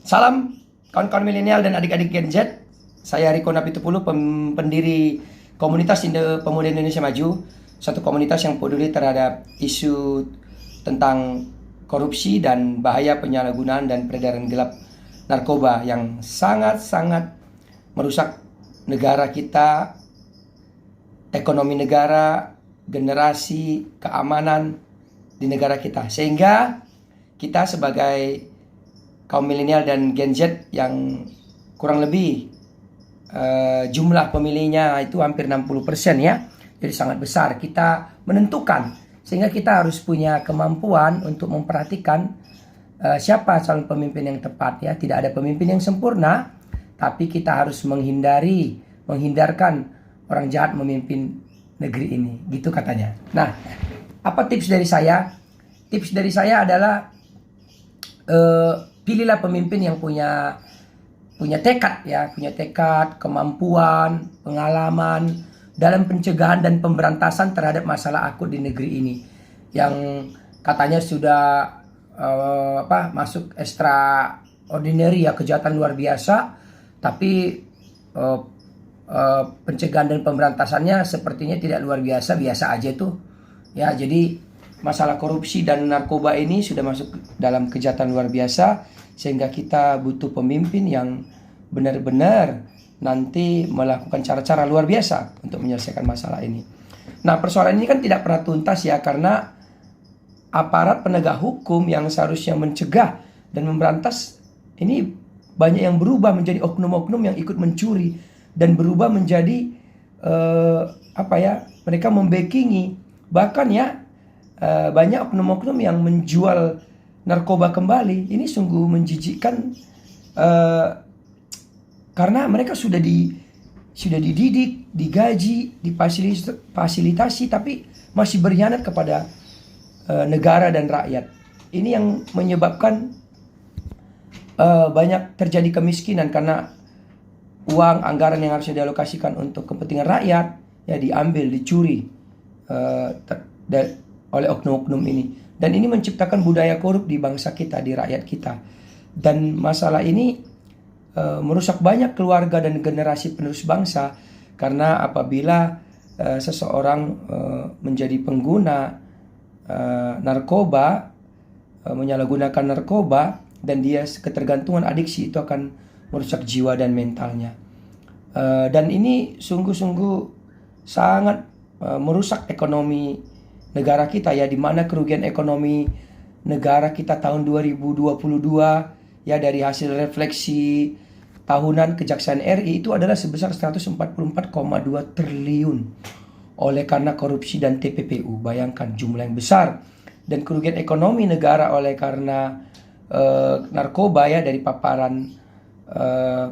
Salam kawan-kawan milenial dan adik-adik Gen Z. Saya Riko Napitupulu, pendiri komunitas Pemuda Indonesia Maju, satu komunitas yang peduli terhadap isu tentang korupsi dan bahaya penyalahgunaan dan peredaran gelap narkoba yang sangat-sangat merusak negara kita, ekonomi negara, generasi, keamanan di negara kita. Sehingga kita sebagai kaum milenial dan Gen Z yang kurang lebih jumlah pemilihnya itu hampir 60% ya. Jadi sangat besar. Kita menentukan, sehingga kita harus punya kemampuan untuk memperhatikan siapa calon pemimpin yang tepat ya. Tidak ada pemimpin yang sempurna, tapi kita harus menghindarkan orang jahat memimpin negeri ini, gitu katanya. Nah, apa tips dari saya? Tips dari saya adalah pilihlah pemimpin yang punya tekad ya, punya tekad, kemampuan, pengalaman dalam pencegahan dan pemberantasan terhadap masalah akut di negeri ini, yang katanya sudah masuk extraordinary ya, kejahatan luar biasa, tapi pencegahan dan pemberantasannya sepertinya tidak luar biasa, biasa aja tuh ya. Jadi masalah korupsi dan narkoba ini sudah masuk dalam kejahatan luar biasa, sehingga kita butuh pemimpin yang benar-benar nanti melakukan cara-cara luar biasa untuk menyelesaikan masalah ini. Nah, persoalan ini kan tidak pernah tuntas ya, karena aparat penegak hukum yang seharusnya mencegah dan memberantas ini banyak yang berubah menjadi oknum-oknum yang ikut mencuri, dan berubah menjadi mereka membackingi, bahkan ya banyak oknum-oknum yang menjual narkoba kembali. Ini sungguh menjijikkan, karena mereka sudah dididik, digaji, difasilitasi, tapi masih berkhianat kepada negara dan rakyat. Ini yang menyebabkan banyak terjadi kemiskinan, karena uang anggaran yang harusnya dialokasikan untuk kepentingan rakyat ya diambil, dicuri oleh oknum-oknum ini. Dan ini menciptakan budaya korup di bangsa kita, di rakyat kita. Dan masalah ini merusak banyak keluarga dan generasi penerus bangsa, karena apabila seseorang menjadi pengguna narkoba, menyalahgunakan narkoba, dan dia ketergantungan, adiksi, itu akan merusak jiwa dan mentalnya. Dan ini sungguh-sungguh sangat merusak ekonomi negara kita ya, di mana kerugian ekonomi negara kita tahun 2022 ya, dari hasil refleksi tahunan Kejaksaan RI itu adalah sebesar 144,2 triliun oleh karena korupsi dan TPPU. Bayangkan jumlah yang besar. Dan kerugian ekonomi negara oleh karena narkoba ya, dari paparan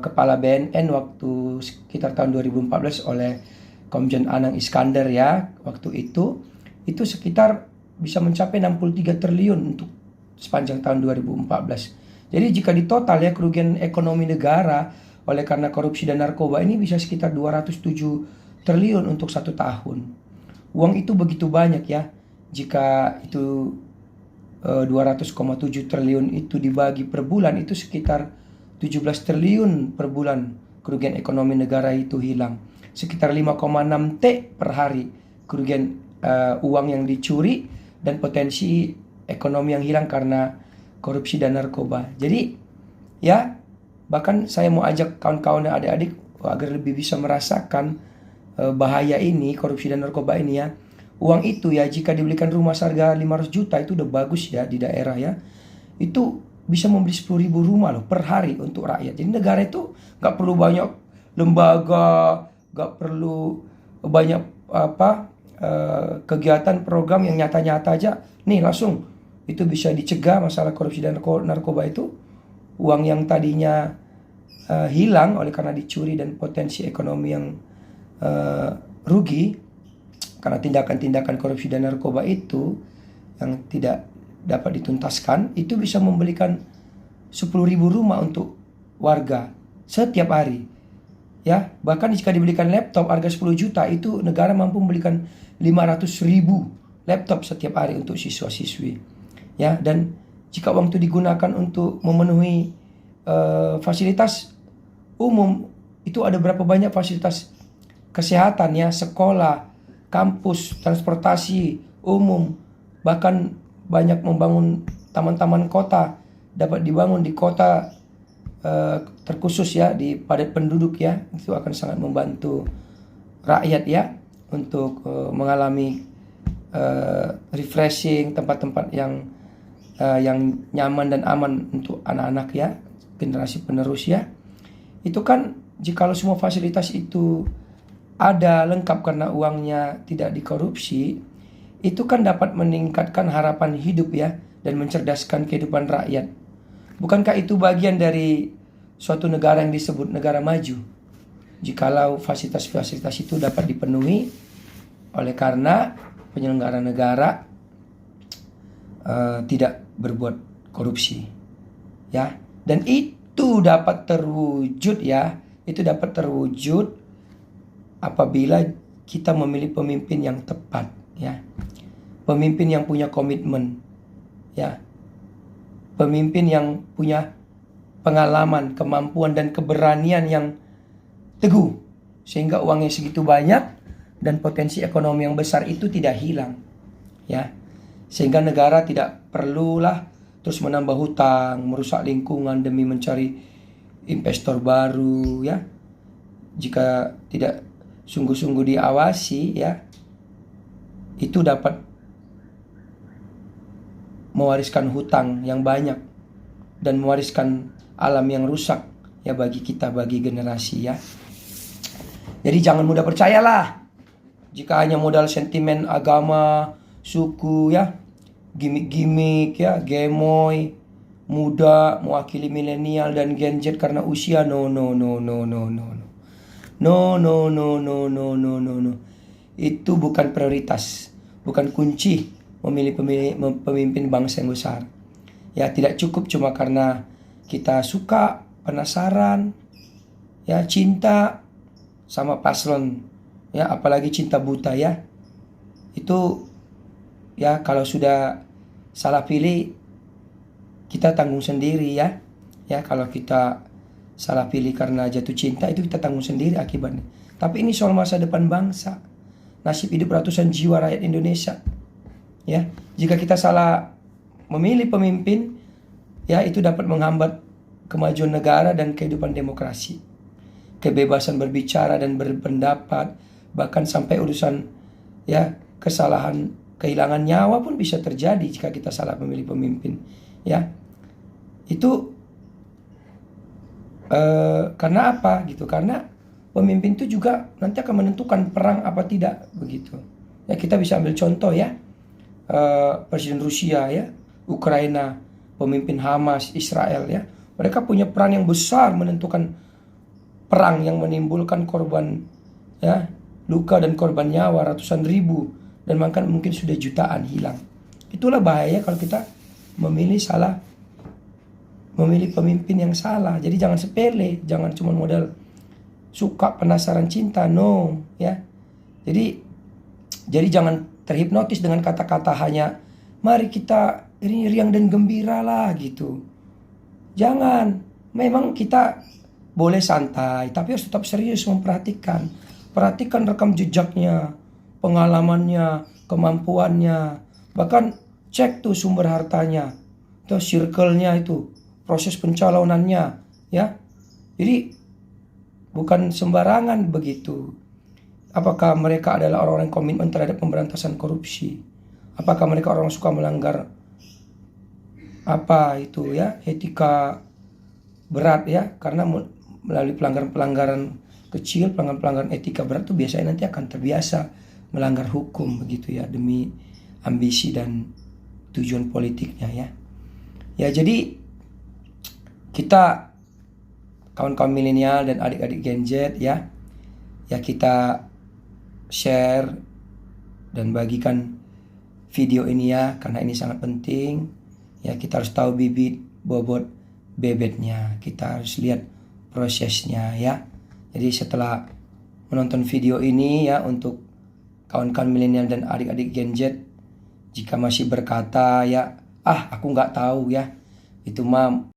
Kepala BNN waktu sekitar tahun 2014 oleh Komjen Anang Iskandar ya, waktu itu sekitar bisa mencapai 63 triliun untuk sepanjang tahun 2014. Jadi jika ditotal ya, kerugian ekonomi negara oleh karena korupsi dan narkoba ini bisa sekitar 207 triliun untuk satu tahun. Uang itu begitu banyak ya. Jika itu 200,7 triliun itu dibagi per bulan, itu sekitar 17 triliun per bulan kerugian ekonomi negara itu hilang. Sekitar 5,6 T per hari kerugian uang yang dicuri dan potensi ekonomi yang hilang karena korupsi dan narkoba. Jadi ya, bahkan saya mau ajak kawan-kawan dan adik-adik agar lebih bisa merasakan bahaya ini, korupsi dan narkoba ini ya. Uang itu ya, jika dibelikan rumah seharga 500 juta itu udah bagus ya di daerah ya. Itu bisa membeli 10.000 rumah loh per hari untuk rakyat. Jadi negara itu gak perlu banyak lembaga, gak perlu banyak kegiatan program yang nyata-nyata aja. Nih langsung itu bisa dicegah masalah korupsi dan narkoba itu. Uang yang tadinya hilang oleh karena dicuri dan potensi ekonomi yang rugi karena tindakan-tindakan korupsi dan narkoba itu yang tidak dapat dituntaskan, itu bisa membelikan 10.000 rumah untuk warga setiap hari. Ya, bahkan jika dibelikan laptop harga 10 juta, itu negara mampu membelikan 500.000 laptop setiap hari untuk siswa-siswi. Ya, dan jika uang itu digunakan untuk memenuhi fasilitas umum itu ada berapa banyak fasilitas kesehatan ya, sekolah, kampus, transportasi umum, bahkan banyak membangun taman-taman kota dapat dibangun di kota terkhusus ya, di padat penduduk ya. Itu akan sangat membantu rakyat ya untuk mengalami refreshing, tempat-tempat yang nyaman dan aman untuk anak-anak ya, generasi penerus ya. Itu kan jikalau semua fasilitas itu ada lengkap karena uangnya tidak dikorupsi, itu kan dapat meningkatkan harapan hidup ya dan mencerdaskan kehidupan rakyat. Bukankah itu bagian dari suatu negara yang disebut negara maju? Jikalau fasilitas-fasilitas itu dapat dipenuhi oleh karena penyelenggara negara tidak berbuat korupsi ya, dan itu dapat terwujud ya, itu dapat terwujud apabila kita memilih pemimpin yang tepat ya, pemimpin yang punya komitmen ya, pemimpin yang punya pengalaman, kemampuan dan keberanian yang teguh sehingga uangnya segitu banyak dan potensi ekonomi yang besar itu tidak hilang ya, sehingga negara tidak perlulah terus menambah hutang, merusak lingkungan demi mencari investor baru ya. Jika tidak sungguh-sungguh diawasi ya, itu dapat mewariskan hutang yang banyak dan mewariskan alam yang rusak ya bagi kita, bagi generasi ya. Jadi jangan mudah percayalah jika hanya modal sentimen agama, suku ya, gimmick-gimmick ya, gemoy, muda, mewakili milenial dan Gen Z karena usia. No. Itu bukan prioritas, bukan kunci memilih pemimpin bangsa yang besar. Ya, tidak cukup cuma karena kita suka, penasaran, ya, cinta sama paslon, ya, apalagi cinta buta ya. Itu ya kalau sudah salah pilih kita tanggung sendiri ya. Ya, kalau kita salah pilih karena jatuh cinta itu kita tanggung sendiri akibatnya. Tapi ini soal masa depan bangsa, nasib hidup ratusan jiwa rakyat Indonesia. Ya, jika kita salah memilih pemimpin, ya itu dapat menghambat kemajuan negara dan kehidupan demokrasi. Kebebasan berbicara dan berpendapat, bahkan sampai urusan ya kesalahan, kehilangan nyawa pun bisa terjadi jika kita salah memilih pemimpin. Ya, itu karena apa gitu? Karena pemimpin itu juga nanti akan menentukan perang apa tidak begitu. Ya, kita bisa ambil contoh ya, Presiden Rusia ya, Ukraina, pemimpin Hamas, Israel ya. Mereka punya peran yang besar menentukan perang yang menimbulkan korban ya, luka dan korban nyawa ratusan ribu dan bahkan mungkin sudah jutaan hilang. Itulah bahaya kalau kita memilih pemimpin yang salah. Jadi jangan sepele, jangan cuma modal suka, penasaran, cinta, no ya. Jadi jangan terhipnotis dengan kata-kata hanya mari kita ini riang dan gembira lah gitu. Jangan, memang kita boleh santai, tapi harus tetap serius memperhatikan. Perhatikan rekam jejaknya, pengalamannya, kemampuannya. Bahkan cek tuh sumber hartanya, tuh circle-nya itu, proses pencalonannya, ya. Jadi bukan sembarangan begitu. Apakah mereka adalah orang-orang yang komitmen terhadap pemberantasan korupsi? Apakah mereka orang yang suka melanggar apa itu ya, etika berat ya? Karena melalui pelanggaran-pelanggaran kecil, pelanggaran etika berat itu biasanya nanti akan terbiasa melanggar hukum begitu ya, demi ambisi dan tujuan politiknya ya. Ya, jadi kita kawan-kawan milenial dan adik-adik Gen Z ya, kita share dan bagikan video ini ya, karena ini sangat penting ya. Kita harus tahu bibit bobot bebetnya, kita harus lihat prosesnya ya. Jadi setelah menonton video ini ya, untuk kawan-kawan milenial dan adik-adik Gen Z, jika masih berkata ya, aku nggak tahu ya, itu mah